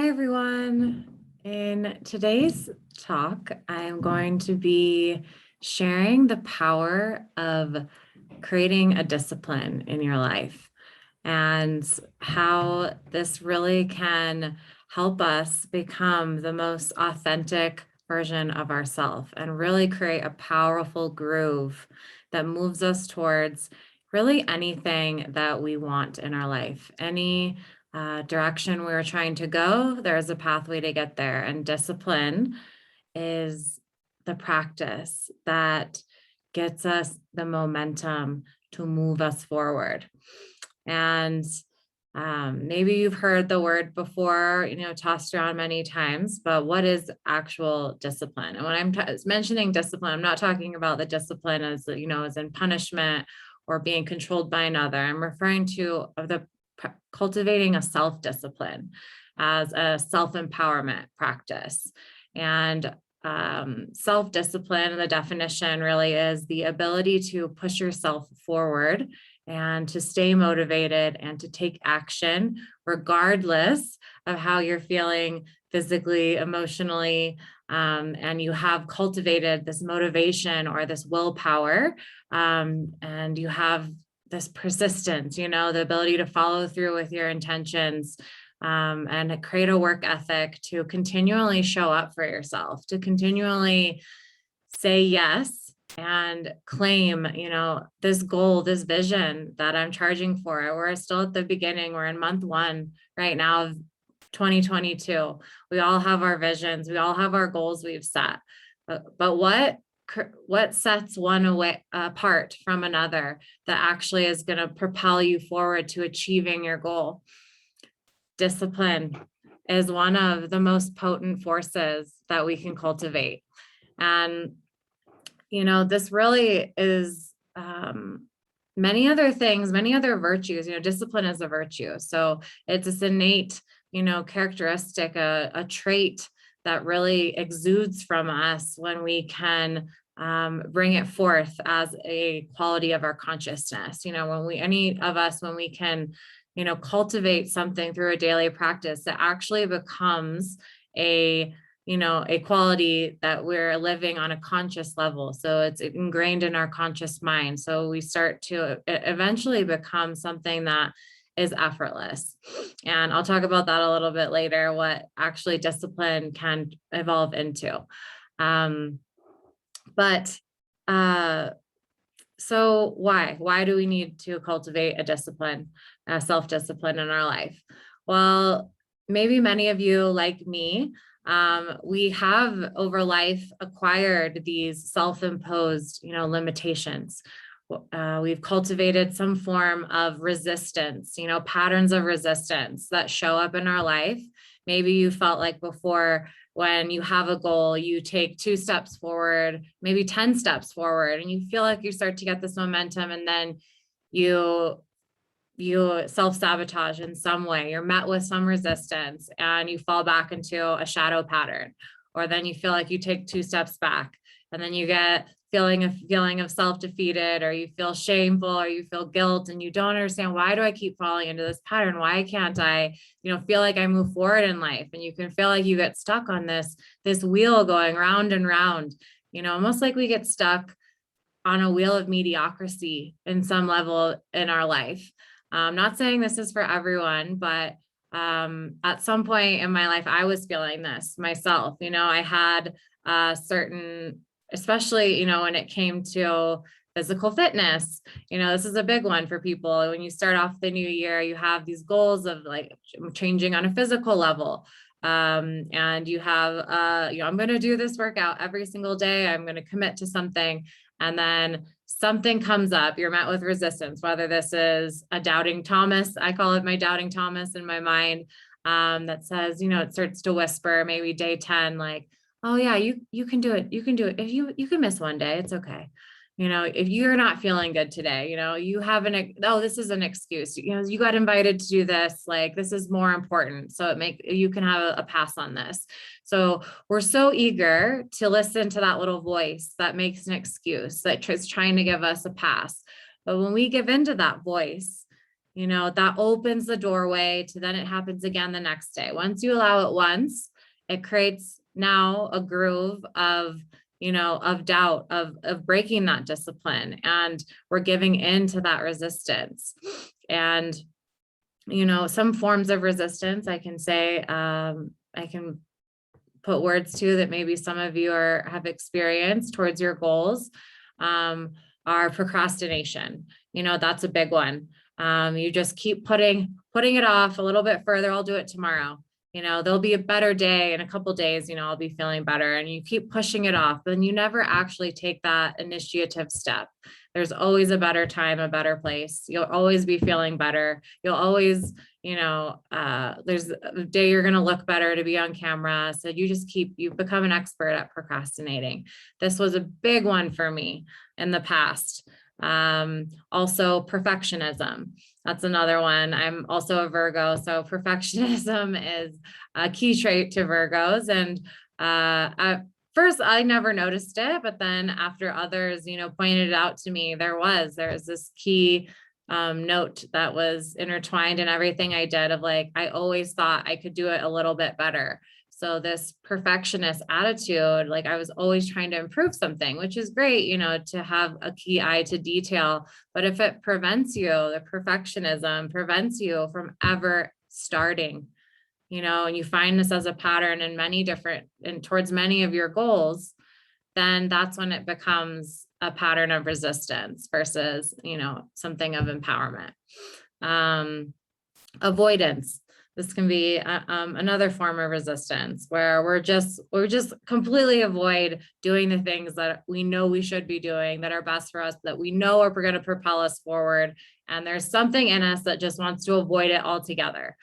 Hi, everyone. In today's talk, I'm going to be sharing the power of creating a discipline in your life and how this really can help us become the most authentic version of ourselves and really create a powerful groove that moves us towards really anything that we want in our life. Any direction we're trying to go, there's a pathway to get there. And discipline is the practice that gets us the momentum to move us forward. And maybe you've heard the word before, tossed around many times, but what is actual discipline? And when I'm mentioning discipline, I'm not talking about the discipline as, as in punishment or being controlled by another. I'm referring to cultivating a self-discipline as a self-empowerment practice. And self-discipline, the definition really is the ability to push yourself forward and to stay motivated and to take action regardless of how you're feeling physically, emotionally, and you have cultivated this motivation or this willpower, and you have this persistence, the ability to follow through with your intentions, and create a work ethic to continually show up for yourself, to continually say yes and claim, this goal, this vision that I'm charging for. We're still at the beginning. We're in month 1 right now of 2022. We all have our visions. We all have our goals we've set. But what sets one apart from another that actually is going to propel you forward to achieving your goal? Discipline is one of the most potent forces that we can cultivate. And this really is many other things, many other virtues. Discipline is a virtue. So it's this innate, characteristic, a trait that really exudes from us when we can bring it forth as a quality of our consciousness. When we can, cultivate something through a daily practice that actually becomes a quality that we're living on a conscious level. So it's ingrained in our conscious mind. So we start to eventually become something that is effortless. And I'll talk about that a little bit later, what actually discipline can evolve into. So why do we need to cultivate a discipline, self-discipline in our life? Well, maybe many of you, like me, we have over life acquired these self-imposed, limitations. We've cultivated some form of resistance, patterns of resistance that show up in our life. Maybe you felt like before, when you have a goal, you take 2 steps forward, maybe 10 steps forward, and you feel like you start to get this momentum, and then you self-sabotage in some way. You're met with some resistance and you fall back into a shadow pattern, or then you feel like you take 2 steps back, and then you get feeling of self-defeated, or you feel shameful, or you feel guilt, and you don't understand, why do I keep falling into this pattern? Why can't I, feel like I move forward in life? And you can feel like you get stuck on this wheel going round and round, almost like we get stuck on a wheel of mediocrity in some level in our life. I'm not saying this is for everyone, but at some point in my life, I was feeling this myself. I had certain, especially, when it came to physical fitness, this is a big one for people. When you start off the new year, you have these goals of like changing on a physical level. And you have, I'm going to do this workout every single day. I'm going to commit to something. And then something comes up, you're met with resistance, whether this is a doubting Thomas, I call it my doubting Thomas in my mind, that says, it starts to whisper, maybe day 10, like, oh yeah, you can do it. You can do it. If you can miss one day, it's okay. If you're not feeling good today, you have this is an excuse, you got invited to do this, like, this is more important. So you can have a pass on this. So we're so eager to listen to that little voice that makes an excuse, that is trying to give us a pass. But when we give into that voice, that opens the doorway to then it happens again the next day. Once you allow it once, it creates now a groove of doubt, of breaking that discipline. And we're giving in to that resistance. And, some forms of resistance, I can say, I can put words to that maybe some of you have experienced towards your goals, are procrastination. That's a big one. You just keep putting it off a little bit further. I'll do it tomorrow. There'll be a better day in a couple days, I'll be feeling better. And you keep pushing it off, then you never actually take that initiative step. There's always a better time, a better place. You'll always be feeling better. You'll always, there's a day you're going to look better to be on camera. So you've become an expert at procrastinating. This was a big one for me in the past. Also perfectionism. That's another one. I'm also a Virgo. So perfectionism is a key trait to Virgos. And at first I never noticed it, but then after others, pointed it out to me, there's this key note that was intertwined in everything I did of like, I always thought I could do it a little bit better. So this perfectionist attitude, like I was always trying to improve something, which is great, to have a key eye to detail. But if it prevents you, the perfectionism prevents you from ever starting, and you find this as a pattern in towards many of your goals, then that's when it becomes a pattern of resistance versus, something of empowerment. Avoidance. This can be another form of resistance where we're just completely avoid doing the things that we know we should be doing, that are best for us, that we know are going to propel us forward. And there's something in us that just wants to avoid it altogether.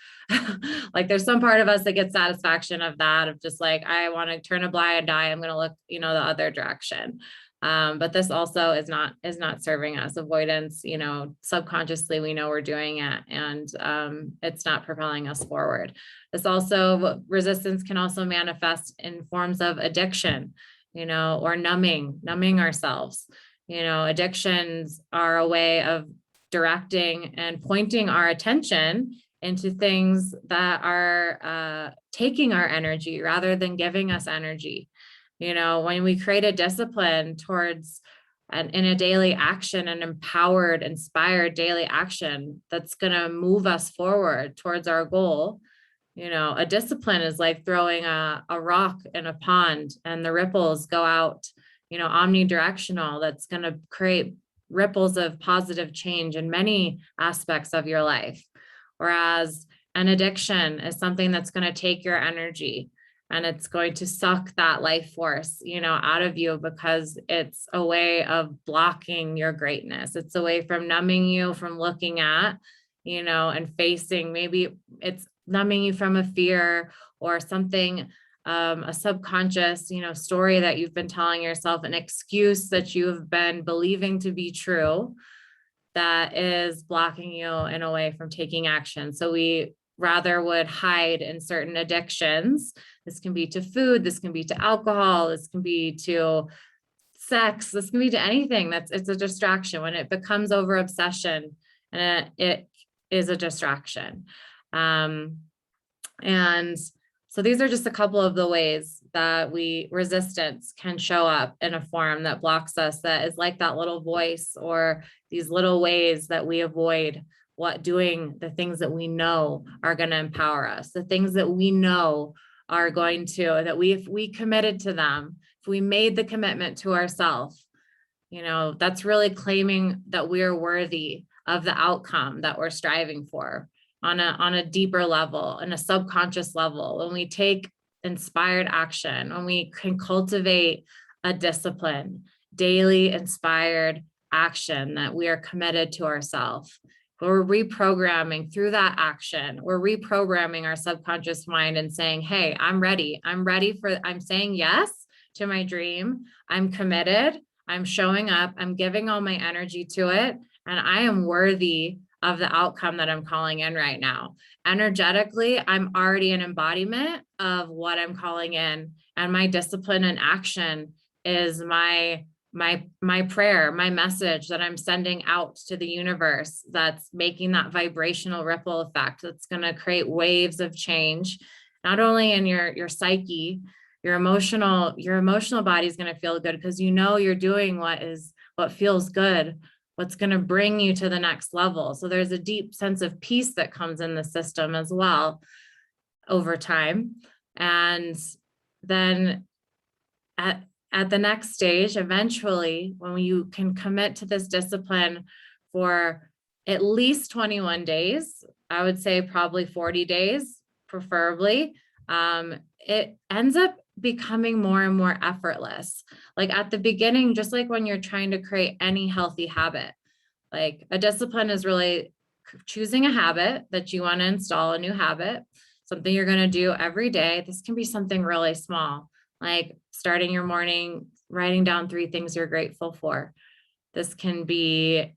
Like there's some part of us that gets satisfaction of that, of just like, I want to turn a blind eye. I'm going to look, the other direction. But this also is not serving us. Avoidance, subconsciously we know we're doing it, and it's not propelling us forward. Resistance can also manifest in forms of addiction, or numbing ourselves. Addictions are a way of directing and pointing our attention into things that are taking our energy rather than giving us energy. When we create a discipline towards in a daily action, an empowered, inspired daily action that's going to move us forward towards our goal. A discipline is like throwing a rock in a pond and the ripples go out, omnidirectional. That's going to create ripples of positive change in many aspects of your life. Whereas an addiction is something that's going to take your energy, and it's going to suck that life force, out of you, because it's a way of blocking your greatness. It's a way from numbing you from looking at, and facing, maybe it's numbing you from a fear or something, a subconscious, story that you've been telling yourself, an excuse that you've been believing to be true, that is blocking you in a way from taking action. So we rather would hide in certain addictions. This can be to food, this can be to alcohol, this can be to sex, this can be to anything. It's a distraction. When it becomes over obsession, and it is a distraction. And so these are just a couple of the ways that resistance can show up in a form that blocks us, that is like that little voice, or these little ways that we avoid doing the things that we know are going to empower us, the things that we know are going to, that if we committed to them, if we made the commitment to ourselves, that's really claiming that we're worthy of the outcome that we're striving for on a deeper level, on a subconscious level. When we take inspired action, when we can cultivate a discipline, daily inspired action that we are committed to ourselves, we're reprogramming through that action. We're reprogramming our subconscious mind and saying, hey, I'm ready. I'm saying yes to my dream. I'm committed. I'm showing up. I'm giving all my energy to it. And I am worthy of the outcome that I'm calling in right now. Energetically, I'm already an embodiment of what I'm calling in. And my discipline and action is my my prayer, my message that I'm sending out to the universe, that's making that vibrational ripple effect that's going to create waves of change, not only in your psyche, your emotional body is going to feel good because you're doing what feels good, what's going to bring you to the next level. So there's a deep sense of peace that comes in the system as well over time. And then at the next stage, eventually, when you can commit to this discipline for at least 21 days, I would say probably 40 days, preferably, it ends up becoming more and more effortless. Like at the beginning, just like when you're trying to create any healthy habit, like a discipline is really choosing a habit that you want to install, a new habit, something you're going to do every day. This can be something really small, like starting your morning, writing down 3 things you're grateful for. This can be,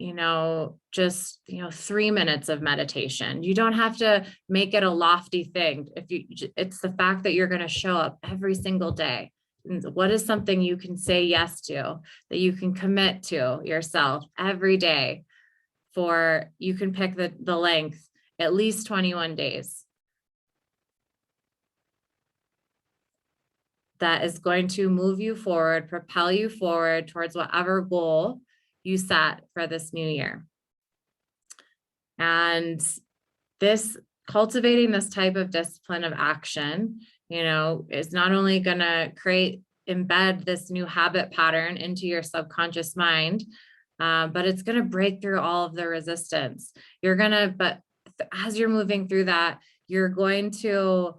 just, 3 minutes of meditation. You don't have to make it a lofty thing. It's the fact that you're going to show up every single day. What is something you can say yes to, that you can commit to yourself every day for, you can pick the length, at least 21 days. That is going to move you forward, propel you forward towards whatever goal you set for this new year. And cultivating this type of discipline of action, is not only going to embed this new habit pattern into your subconscious mind, but it's going to break through all of the resistance. But as you're moving through that, you're going to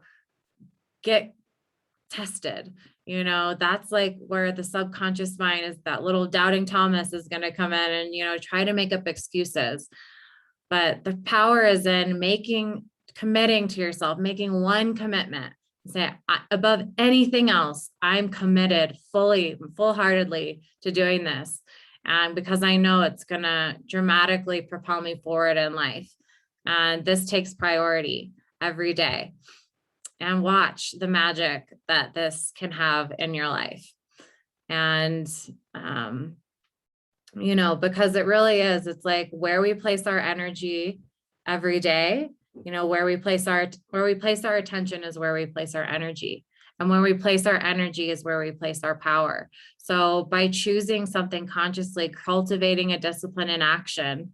get tested. That's like where the subconscious mind is, that little doubting Thomas is going to come in and, try to make up excuses. But the power is in committing to yourself, making one commitment. Say, above anything else, I'm committed full-heartedly to doing this. And because I know it's going to dramatically propel me forward in life. And this takes priority every day. And watch the magic that this can have in your life. And, because it really is, it's like where we place our energy every day, where we place our attention is where we place our energy. And where we place our energy is where we place our power. So by choosing something consciously, cultivating a discipline in action,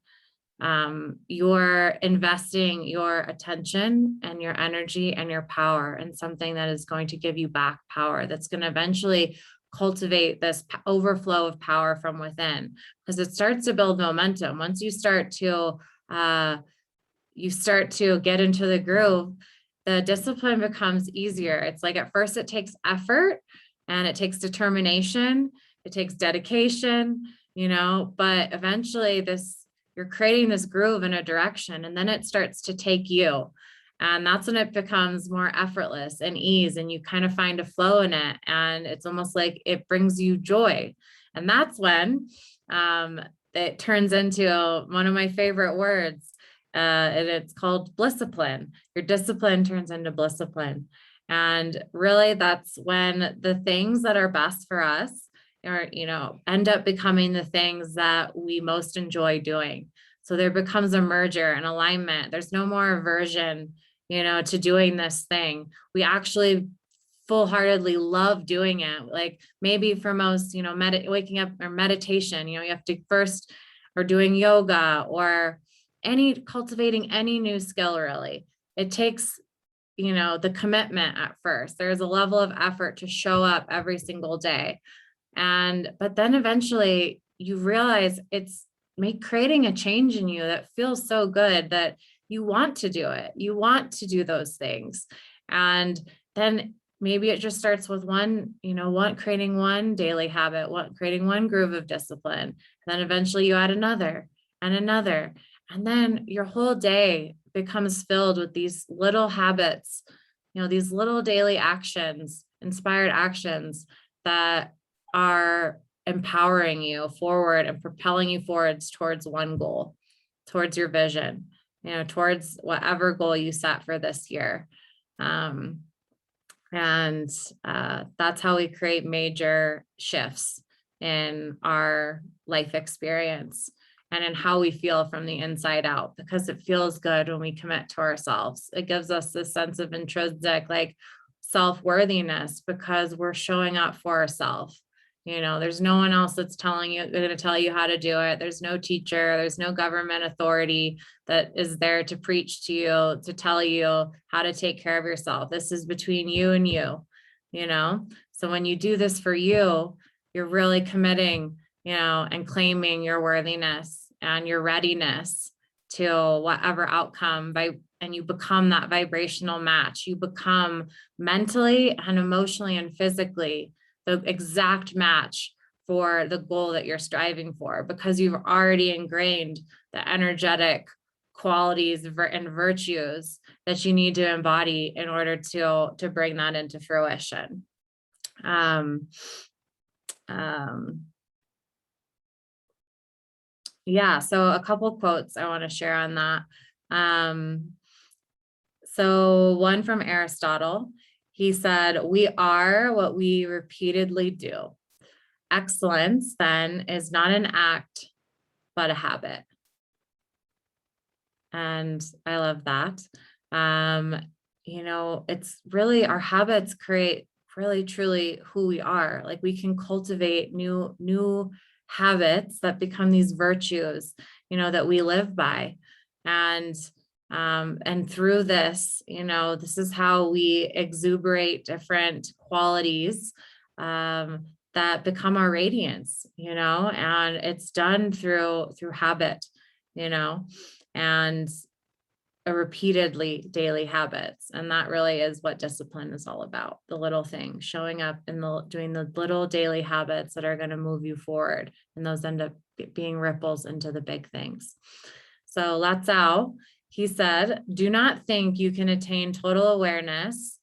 you're investing your attention and your energy and your power in something that is going to give you back power, that's going to eventually cultivate this overflow of power from within, because it starts to build momentum. Once you start to get into the groove, the discipline becomes easier. It's like at first it takes effort and it takes determination, it takes dedication, but eventually you're creating this groove in a direction, and then it starts to take you. And that's when it becomes more effortless and ease, and you kind of find a flow in it. And it's almost like it brings you joy. And that's when it turns into one of my favorite words. And it's called blisscipline. Your discipline turns into blisscipline. And really, that's when the things that are best for us or, end up becoming the things that we most enjoy doing. So there becomes a merger and alignment. There's no more aversion, to doing this thing. We actually full-heartedly love doing it. Like maybe for most, waking up or meditation, you have to first, or doing yoga or cultivating any new skill, really. It takes, the commitment at first. There's a level of effort to show up every single day. But then eventually you realize it's creating a change in you that feels so good that you want to do it. You want to do those things. And then maybe it just starts with creating one daily habit, creating one groove of discipline. And then eventually you add another and another. And then your whole day becomes filled with these little habits, these little daily actions, inspired actions that are empowering you forward and propelling you forwards towards one goal, towards your vision, towards whatever goal you set for this year. That's how we create major shifts in our life experience and in how we feel from the inside out, because it feels good when we commit to ourselves. It gives us this sense of intrinsic, like, self-worthiness, because we're showing up for ourselves. There's no one else that's going to tell you how to do it. There's no teacher, there's no government authority that is there to preach to you, to tell you how to take care of yourself. This is between you and you. So when you do this for you, you're really committing, and claiming your worthiness and your readiness to whatever outcome and you become that vibrational match. You become mentally and emotionally and physically the exact match for the goal that you're striving for, because you've already ingrained the energetic qualities and virtues that you need to embody in order to bring that into fruition. Yeah, so a couple quotes I want to share on that. So one from Aristotle, he said, "We are what we repeatedly do. Excellence, then, is not an act, but a habit." And I love that. It's really, our habits create really truly who we are. Like, we can cultivate new habits that become these virtues, that we live by. And through this, this is how we exuberate different qualities that become our radiance, and it's done through habit, and a repeatedly daily habits. And that really is what discipline is all about. The little things, showing up and doing the little daily habits that are going to move you forward. And those end up being ripples into the big things. So Lao Tzu, he said, "Do not think you can attain total awareness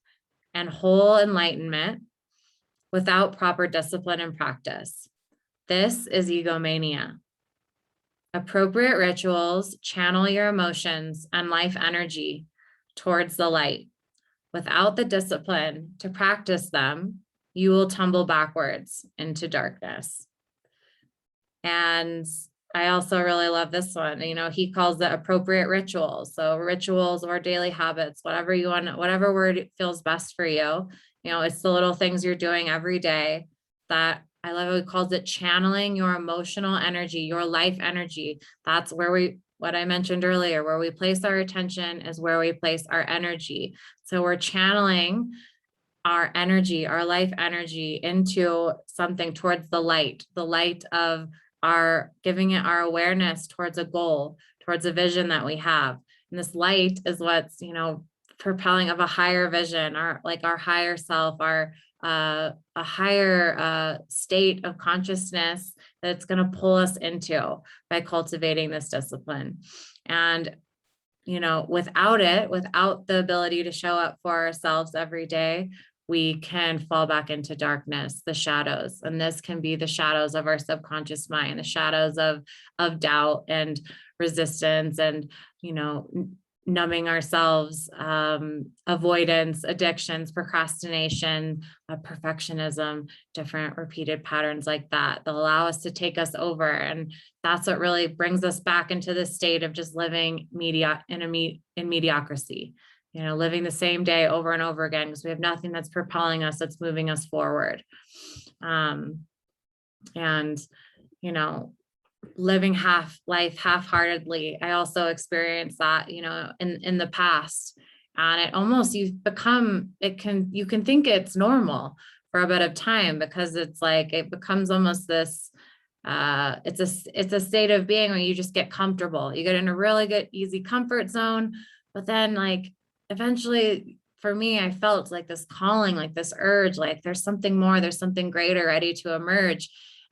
and whole enlightenment without proper discipline and practice. This is egomania. Appropriate rituals channel your emotions and life energy towards the light. Without the discipline to practice them, you will tumble backwards into darkness." And I also really love this one. He calls it appropriate rituals. So rituals or daily habits, whatever you want, whatever word feels best for you. It's the little things you're doing every day that I love. He calls it channeling your emotional energy, your life energy. That's where what I mentioned earlier, where we place our attention is where we place our energy. So we're channeling our energy, our life energy, into something towards the light of giving it our awareness towards a goal, towards a vision that we have. And this light is what's, propelling of a higher vision, our higher self, a higher state of consciousness that's going to pull us into by cultivating this discipline. And without the ability to show up for ourselves every day, we can fall back into darkness, the shadows. And this can be the shadows of our subconscious mind, the shadows of doubt and resistance and, numbing ourselves, avoidance, addictions, procrastination, perfectionism, different repeated patterns like that allow us to take us over. And that's what really brings us back into the state of just living in mediocrity, living the same day over and over again, because we have nothing that's propelling us, that's moving us forward. And, living life half-heartedly. I also experienced that, in the past, and it almost, you can think it's normal for a bit of time, because it's like, it becomes almost this, it's a state of being where you just get comfortable. You get in a really good, easy comfort zone. But then, like, eventually, for me, I felt like this calling, like this urge, like there's something more, there's something greater ready to emerge.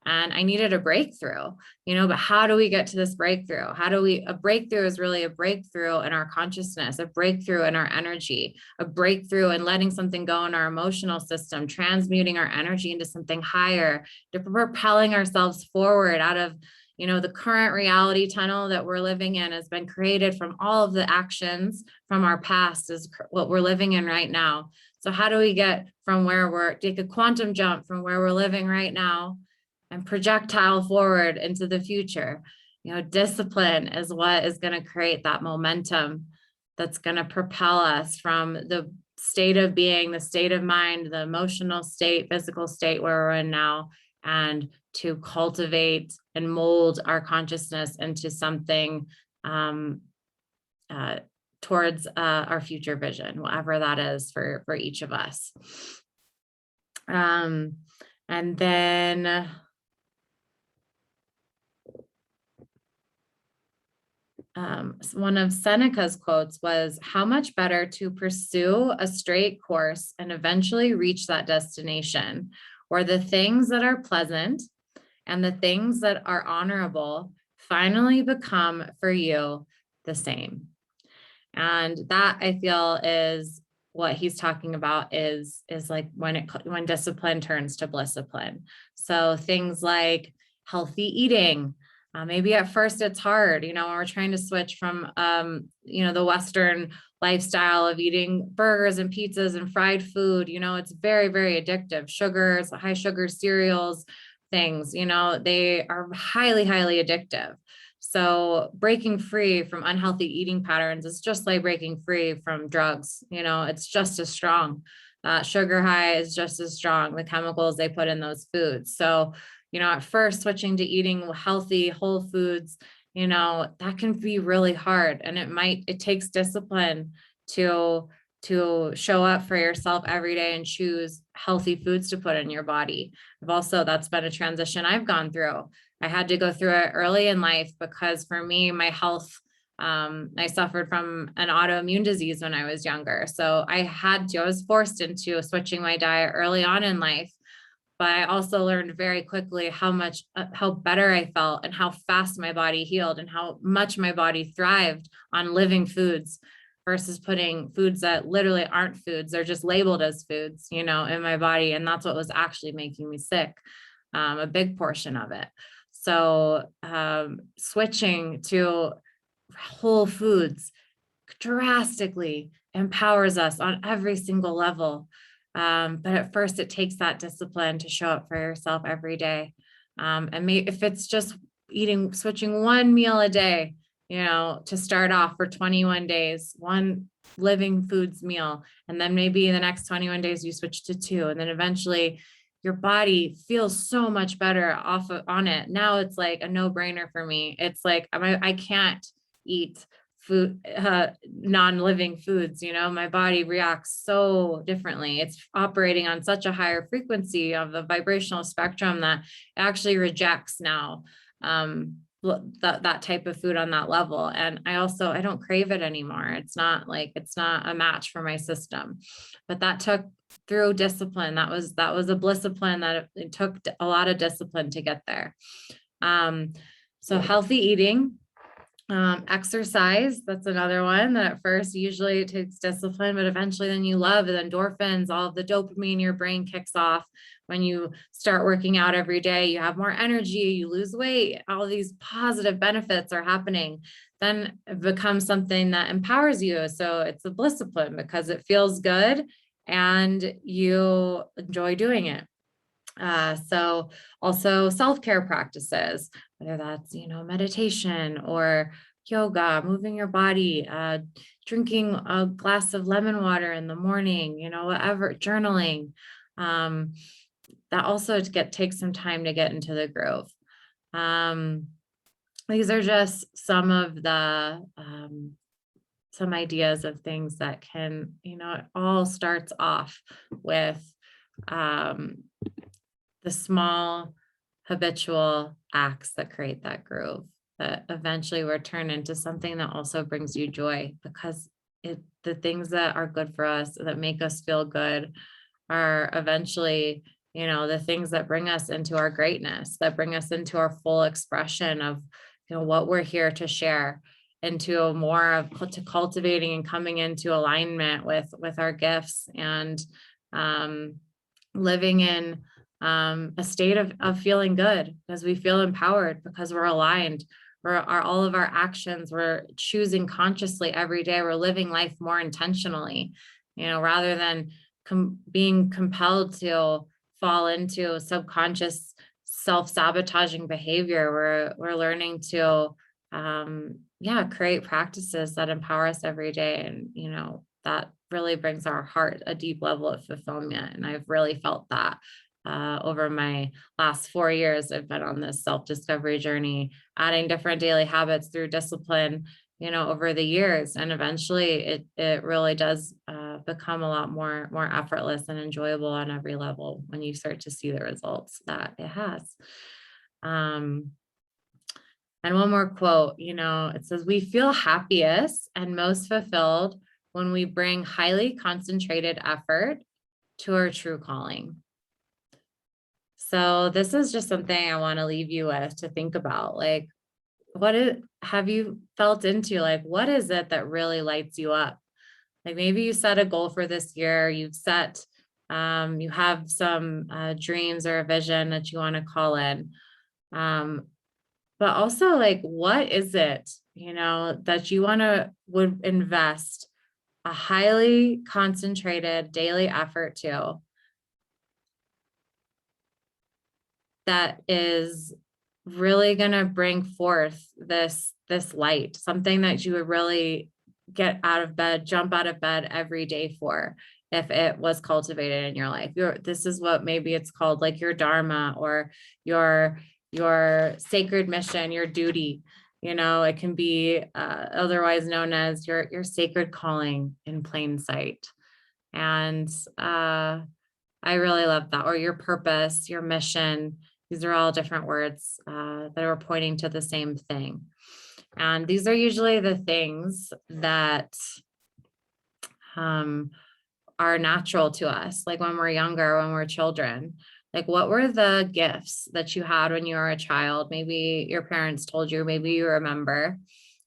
And I needed a breakthrough, but how do we get to this breakthrough? A breakthrough is really a breakthrough in our consciousness, a breakthrough in our energy, a breakthrough in letting something go in our emotional system, transmuting our energy into something higher, to propelling ourselves forward out of, the current reality tunnel that we're living in has been created from all of the actions from our past, is what we're living in right now. So how do we get from take a quantum jump from where we're living right now and projectile forward into the future. Discipline is what is going to create that momentum that's going to propel us from the state of being, the state of mind, the emotional state, physical state where we're in now, and to cultivate and mold our consciousness into something towards our future vision, whatever that is for each of us. And then one of Seneca's quotes was, "How much better to pursue a straight course and eventually reach that destination, where the things that are pleasant and the things that are honorable finally become for you the same." And that, I feel, is what he's talking about is like when discipline turns to blisscipline. So things like healthy eating. Maybe at first it's hard, when we're trying to switch from, the Western lifestyle of eating burgers and pizzas and fried food. It's very, very addictive. Sugars, high sugar cereals, things, they are highly, highly addictive. So breaking free from unhealthy eating patterns is just like breaking free from drugs. It's just as strong. Sugar high is just as strong, the chemicals they put in those foods. So, at first switching to eating healthy, whole foods, that can be really hard. And it takes discipline to show up for yourself every day and choose healthy foods to put in your body. That's been a transition I've gone through. I had to go through it early in life because for me, my health, I suffered from an autoimmune disease when I was younger. So I was forced into switching my diet early on in life. But I also learned very quickly how better I felt and how fast my body healed and how much my body thrived on living foods versus putting foods that literally aren't foods. They're just labeled as foods, in my body. And that's what was actually making me sick, a big portion of it. So switching to whole foods drastically empowers us on every single level. But at first it takes that discipline to show up for yourself every day. And if it's just switching one meal a day, to start off for 21 days, one living foods meal, and then maybe the next 21 days you switch to two, and then eventually your body feels so much better on it. Now it's like a no-brainer for me. It's like I can't eat food, non-living foods. My body reacts so differently. It's operating on such a higher frequency of the vibrational spectrum that it actually rejects now that type of food on that level. And I don't crave it anymore. It's not a match for my system. But that took through discipline. That was a blisscipline that it took a lot of discipline to get there. So healthy eating. Exercise, that's another one that at first usually it takes discipline, but eventually then you love the endorphins, all of the dopamine your brain kicks off when you start working out every day. You have more energy, you lose weight, all these positive benefits are happening. Then it becomes something that empowers you. So it's a blisscipline because it feels good and you enjoy doing it. So also self-care practices, whether that's, meditation or yoga, moving your body, drinking a glass of lemon water in the morning, whatever, journaling. That also takes some time to get into the groove. These are just some of the some ideas of things that can, it all starts off with the small habitual acts that create that groove that eventually will turn into something that also brings you joy, because the things that are good for us, that make us feel good, are eventually, the things that bring us into our greatness, that bring us into our full expression of, what we're here to share, into more of to cultivating and coming into alignment with our gifts, and living in a state of feeling good, because we feel empowered, because we're aligned. All of our actions, we're choosing consciously every day. We're living life more intentionally, rather than being compelled to fall into subconscious self-sabotaging behavior. We're learning to create practices that empower us every day. And that really brings our heart a deep level of fulfillment. And I've really felt that over my last 4 years. I've been on this self-discovery journey, adding different daily habits through discipline, over the years. And eventually it really does become a lot more effortless and enjoyable on every level when you start to see the results that it has. And one more quote, it says, "We feel happiest and most fulfilled when we bring highly concentrated effort to our true calling." So this is just something I want to leave you with to think about. Like, have you felt into, like, what is it that really lights you up? Like, maybe you set a goal for this year, you have some dreams or a vision that you want to call in. But also, like, what is it, that you would invest a highly concentrated daily effort to, that is really going to bring forth this light, something that you would really jump out of bed every day for, if it was cultivated in your life. This is what maybe it's called, like your dharma, or your sacred mission, your duty. It can be otherwise known as your sacred calling in plain sight. And I really love that. Or your purpose, your mission. These are all different words that are pointing to the same thing. And these are usually the things that are natural to us. Like when we're younger, when we're children, like, what were the gifts that you had when you were a child? Maybe your parents told you, maybe you remember.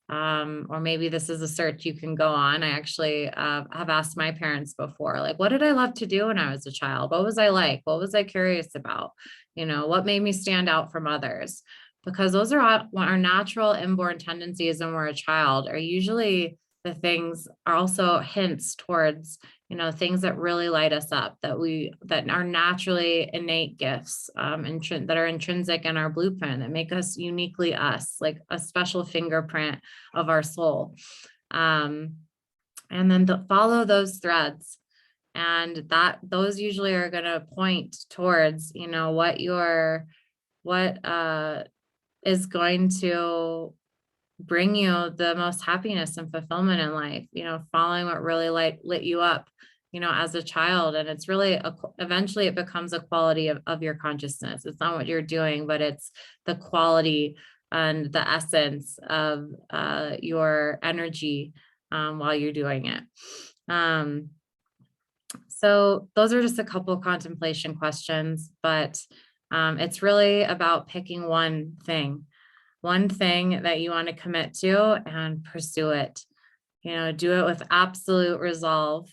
Or maybe this is a search you can go on. I actually have asked my parents before, like, what did I love to do when I was a child? What was I like? What was I curious about? What made me stand out from others? Because those are our natural inborn tendencies when we're a child, are usually the things, are also hints towards, things that really light us up, that are naturally innate gifts, that are intrinsic in our blueprint, that make us uniquely us, like a special fingerprint of our soul. And then follow those threads. And those usually are going to point towards, what is going to bring you the most happiness and fulfillment in life, following what really lit you up, as a child. And it's really, eventually it becomes a quality of your consciousness. It's not what you're doing, but it's the quality and the essence of your energy while you're doing it. So those are just a couple of contemplation questions, but it's really about picking one thing that you want to commit to and pursue it. Do it with absolute resolve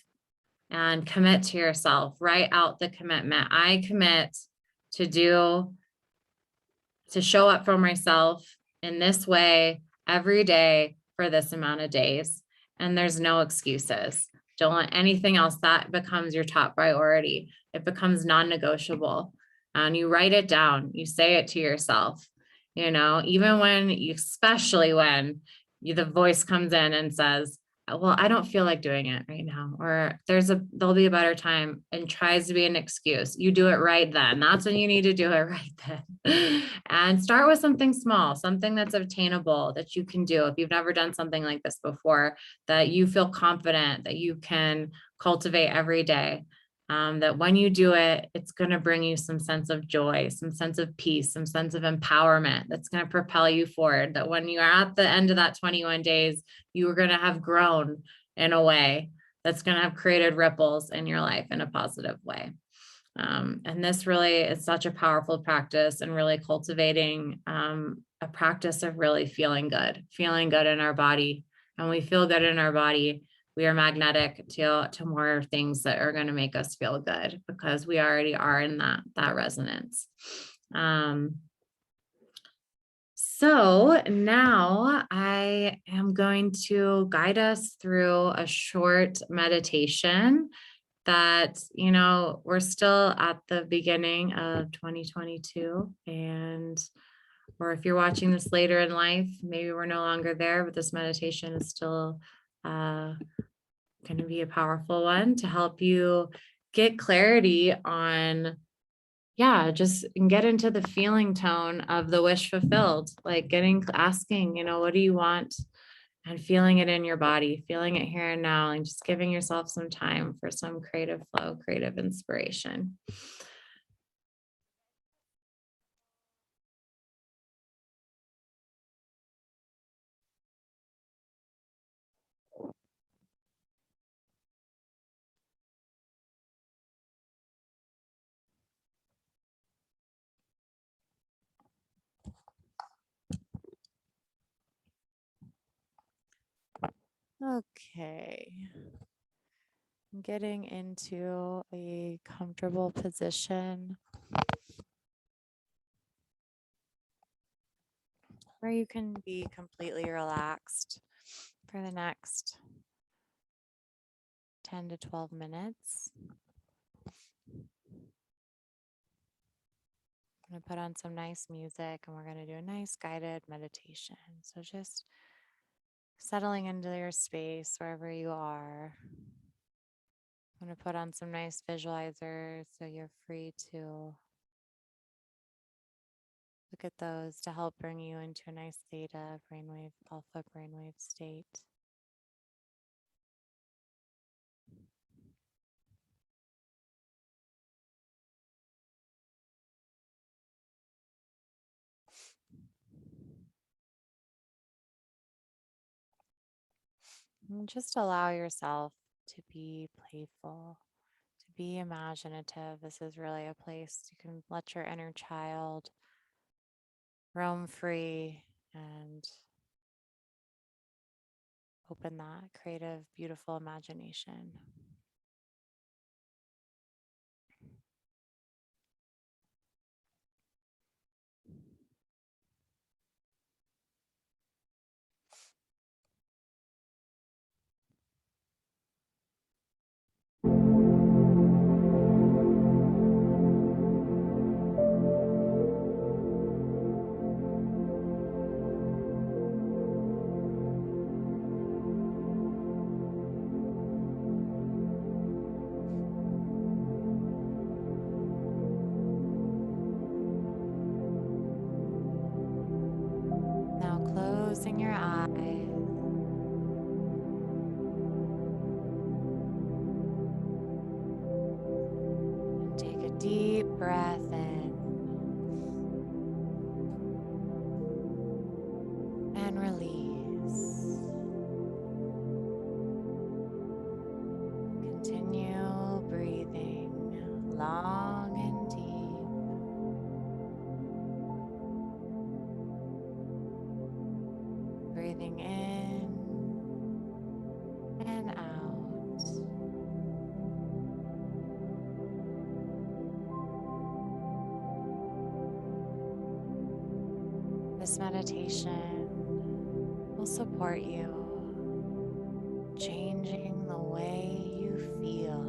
and commit to yourself. Write out the commitment. I commit to show up for myself in this way every day for this amount of days. And there's no excuses. Don't let anything else, that becomes your top priority. It becomes non-negotiable. And you write it down. You say it to yourself. Even especially when the voice comes in and says, well, I don't feel like doing it right now, or there'll be a better time, and tries to be an excuse. You do it right then. That's when you need to do it right then. And start with something small, something that's obtainable, that you can do. If you've never done something like this before, that you feel confident that you can cultivate every day. That when you do it, it's going to bring you some sense of joy, some sense of peace, some sense of empowerment that's going to propel you forward. That when you are at the end of that 21 days, you are going to have grown in a way that's going to have created ripples in your life in a positive way. And this really is such a powerful practice, and really cultivating a practice of really feeling good in our body. And we feel good in our body, we are magnetic to more things that are going to make us feel good, because we already are in that resonance. So now I am going to guide us through a short meditation that, we're still at the beginning of 2022, or if you're watching this later in life, maybe we're no longer there, but this meditation is still uh, going to be a powerful one to help you get clarity on, yeah, just get into the feeling tone of the wish fulfilled, like asking, what do you want? And feeling it in your body, feeling it here and now, and just giving yourself some time for some creative flow, creative inspiration. Okay. Getting into a comfortable position where you can be completely relaxed for the next 10 to 12 minutes. I'm going to put on some nice music and we're going to do a nice guided meditation. So just settling into your space wherever you are. I'm going to put on some nice visualizers so you're free to look at those to help bring you into a nice theta brainwave, alpha brainwave state. And just allow yourself to be playful, to be imaginative. This is really a place you can let your inner child roam free and open that creative, beautiful imagination. Now closing your eyes. And take a deep breath in and release. Continue breathing long and deep. Breathing in and out. This meditation will support you changing the way you feel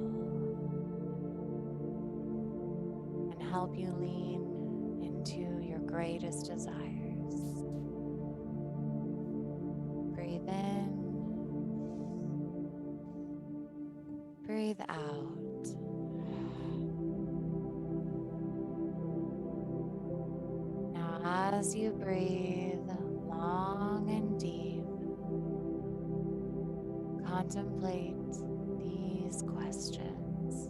and help you lean into your greatest desires. Breathe in, breathe out. Now, as you breathe long and deep, contemplate these questions.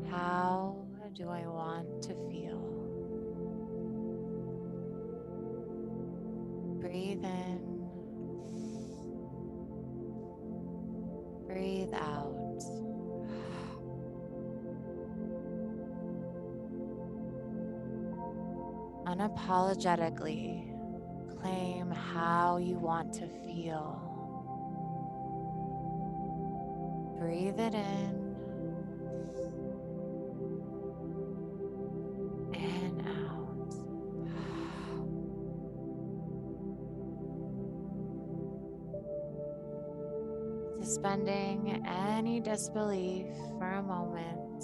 How do I want to feel? Breathe in, breathe out. Unapologetically claim how you want to feel. Breathe it in and out. Suspending any disbelief for a moment,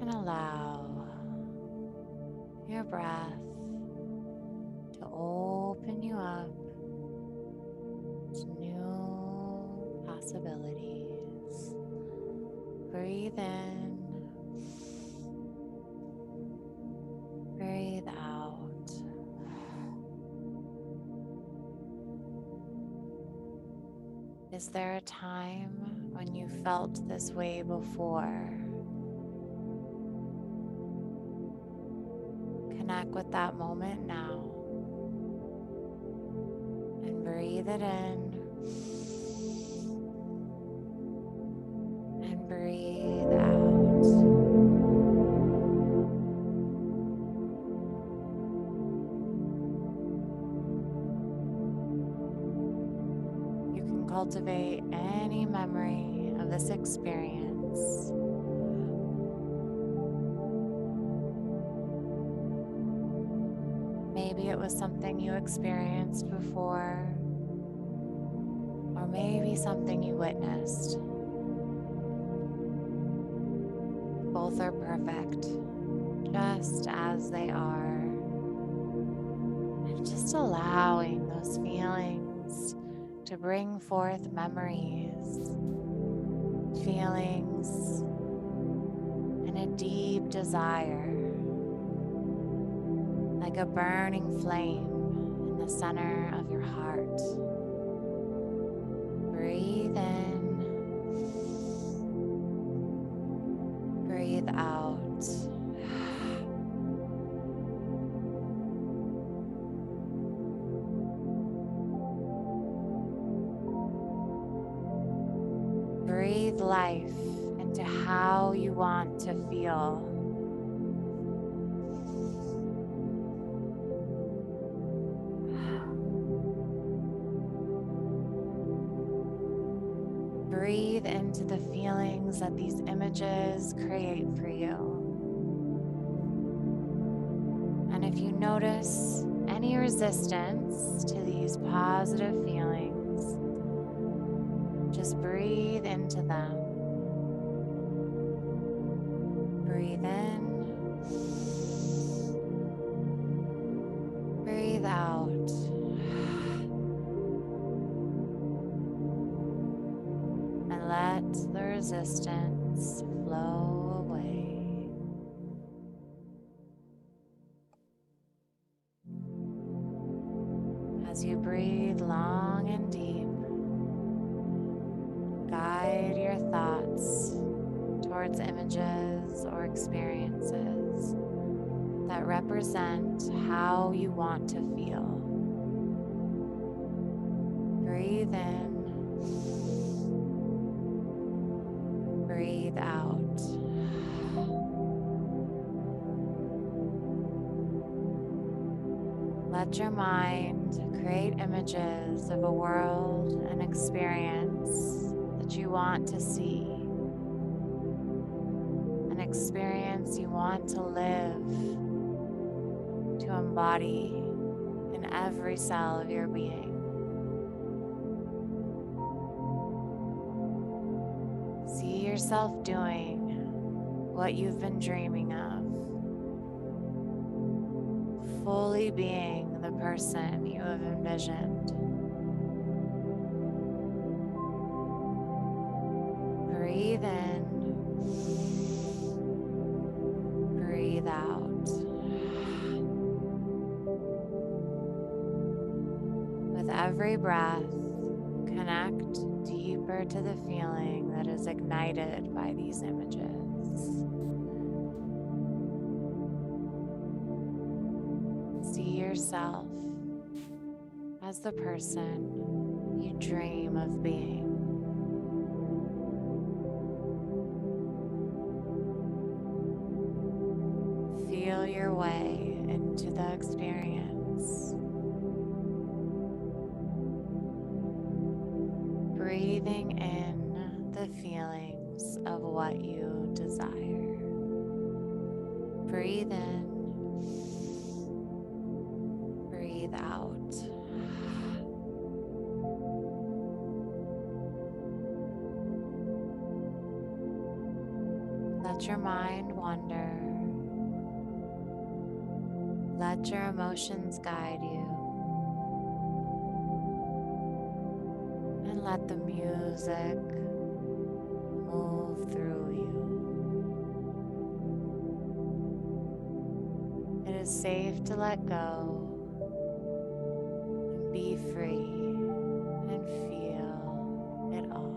and allow your breath to open you up to new possibilities. Breathe in, breathe out. Is there a time when you felt this way before? Connect with that moment now and breathe it in and breathe out. You can cultivate any memory of this experience. Maybe it was something you experienced before, or maybe something you witnessed. Both are perfect, just as they are. And just allowing those feelings to bring forth memories, feelings, and a deep desire, like a burning flame in the center of your heart. Breathe in, breathe out. Breathe life into how you want to feel. Breathe into the feelings that these images create for you. And if you notice any resistance to these positive feelings, just breathe into them. Breathe in, breathe out. And let the resistance flow away. As you breathe long and deep, guide your thoughts towards images or experiences that represent how you want to feel. Breathe in, breathe out. Let your mind create images of a world and experience that you want to see, an experience you want to live, to embody in every cell of your being. See yourself doing what you've been dreaming of, fully being the person you have envisioned. Breathe in, breathe out. With every breath, connect deeper to the feeling that is ignited by these images. See yourself as the person you dream of being. Feel your way into the experience. Breathing in the feelings of what you desire. Breathe in, breathe out. Let your mind wander. Let your emotions guide you. And let the music move through you. It is safe to let go and be free and feel it all.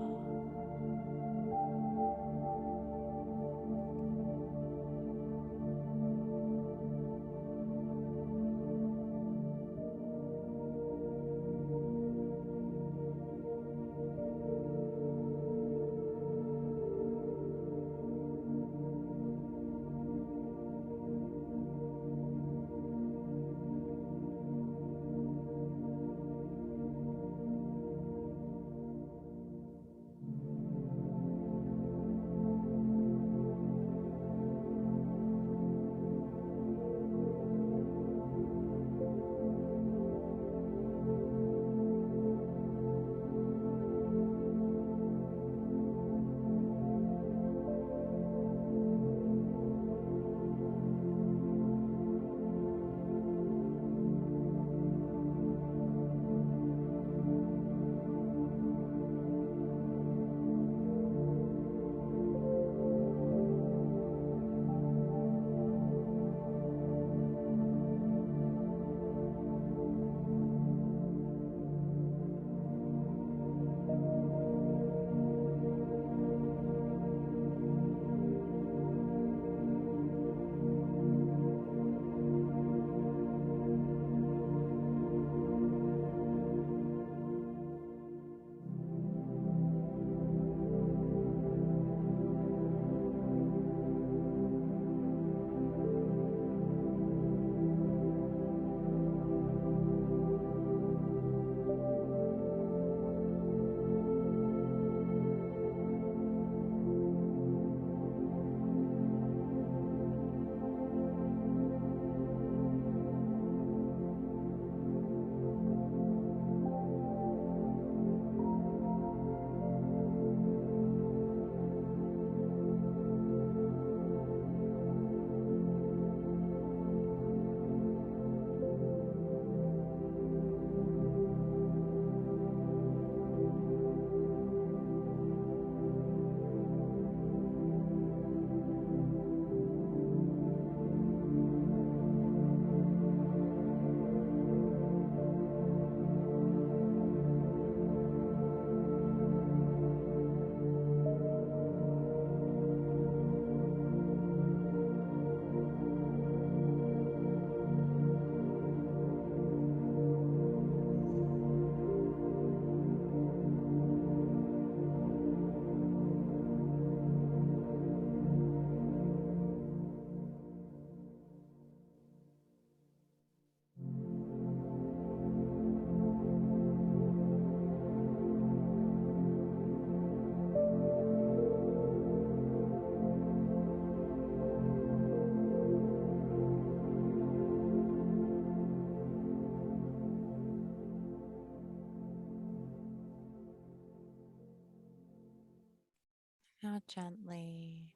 Now, gently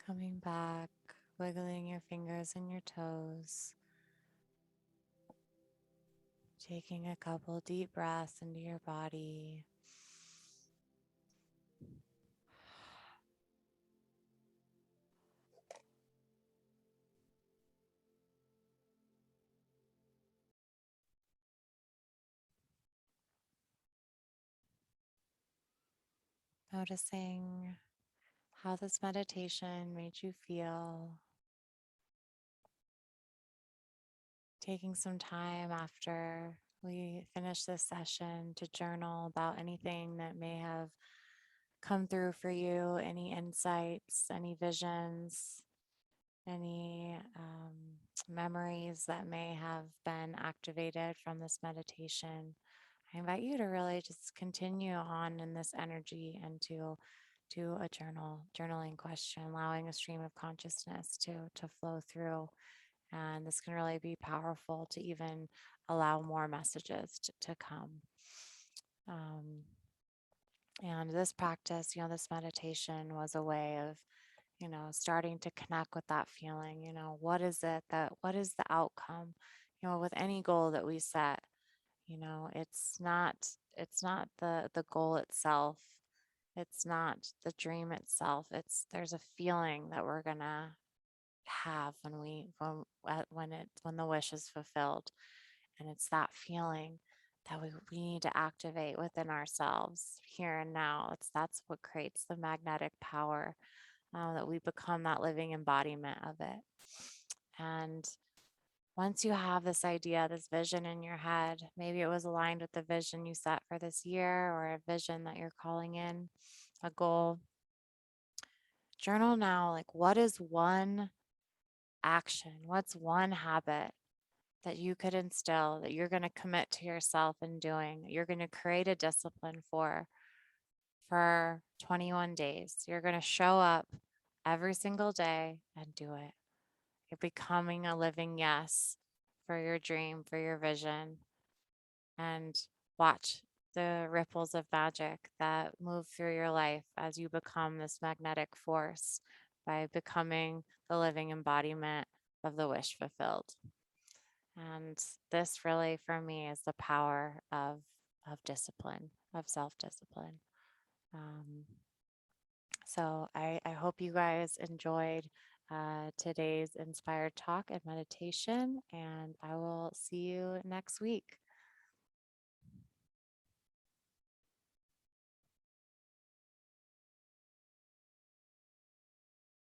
coming back, wiggling your fingers and your toes, taking a couple deep breaths into your body. Noticing how this meditation made you feel. Taking some time after we finish this session to journal about anything that may have come through for you, any insights, any visions, any memories that may have been activated from this meditation. I invite you to really just continue on in this energy and to do a journaling question, allowing a stream of consciousness to flow through. And this can really be powerful to even allow more messages to come. Um, And this practice, this meditation was a way of, starting to connect with that feeling. What is the outcome? With any goal that we set, it's not the goal itself. It's not the dream itself. There's a feeling that we're gonna have when the wish is fulfilled. And it's that feeling that we need to activate within ourselves here and now. That's what creates the magnetic power, that we become that living embodiment of it. And once you have this idea, this vision in your head, maybe it was aligned with the vision you set for this year or a vision that you're calling in, a goal. Journal now, like, what is one action? What's one habit that you could instill, that you're going to commit to yourself in doing, that you're going to create a discipline for 21 days? You're going to show up every single day and do it. You're becoming a living yes for your dream, for your vision, and watch the ripples of magic that move through your life as you become this magnetic force by becoming the living embodiment of the wish fulfilled. And this really, for me, is the power of discipline, of self-discipline. Um, so I hope you guys enjoyed today's inspired talk and meditation, and I will see you next week.